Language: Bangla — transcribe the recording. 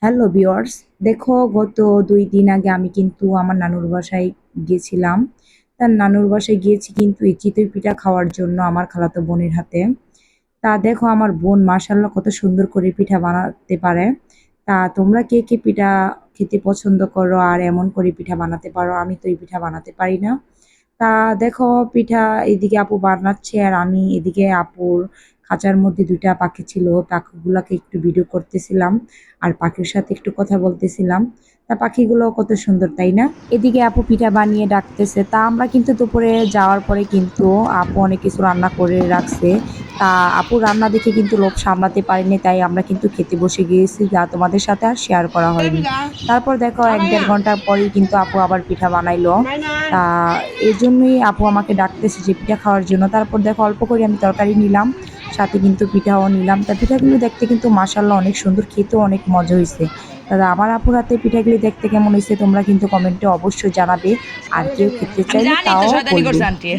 হ্যালো ভিউয়ার্স, দেখো গত ২ দিন আগে আমি কিন্তু আমার নানুর বাসায় গিয়েছিলাম। তার নানুর বাসায় গিয়েছি কিন্তু এই চিতই পিঠা খাওয়ার জন্য আমার খালাতো বোনের হাতে। তা দেখো আমার বোন মাশাআল্লাহ কত সুন্দর করে পিঠা বানাতে পারে। তা তোমরা কে, কে পিঠা খেতে পছন্দ করো আর এমন করে পিঠা বানাতে পারো? আমি তো এই পিঠা বানাতে পারি না। তা দেখো পিঠা এদিকে আপু বানাচ্ছে আর আমি এদিকে আপুর খাঁচার মধ্যে ২ টা পাখি ছিল। পাখিগুলাকে একটু ভিডিও করতেছিলাম। আর পাখির সাথে একটু কথা বলতেছিলাম। তা পাখিগুলো কত সুন্দর, তাই না? এদিকে আপু পিঠা বানিয়ে ডাকতেছে। তা আমরা কিন্তু দুপুরে যাওয়ার পরে কিন্তু আপু অনেক কিছু রান্না করে রাখছে। তা আপুর রান্না দেখে কিন্তু লোভ সামলাতে পারিনি। তাই আমরা কিন্তু খেতে বসে গিয়েছি, যা তোমাদের সাথে আর শেয়ার করা হয়নি। তারপর দেখো ১-১.৫ ঘন্টা পরেই কিন্তু আপু আবার পিঠা বানাইলো। তা এজন্যই আপু আমাকে ডাকতেছে যে পিঠা খাওয়ার জন্য। তারপর দেখো অল্প করে আমি তরকারি নিলাম। সাথে কিন্তু পিঠাও নিলাম। তা পিঠাগুলো দেখতে কিন্তু মাশাআল্লাহ অনেক সুন্দর, খেতেও অনেক মজা হইছে। দাদা আমার আপুর হাতের পিঠাগুলি দেখতে কেমন হইছে তোমরা কিন্তু কমেন্টে অবশ্যই জানাবে। আর কেউ খেতে আমি চাইলে জানি তো তাও শয়তানি বলবে। করছে আন্টি।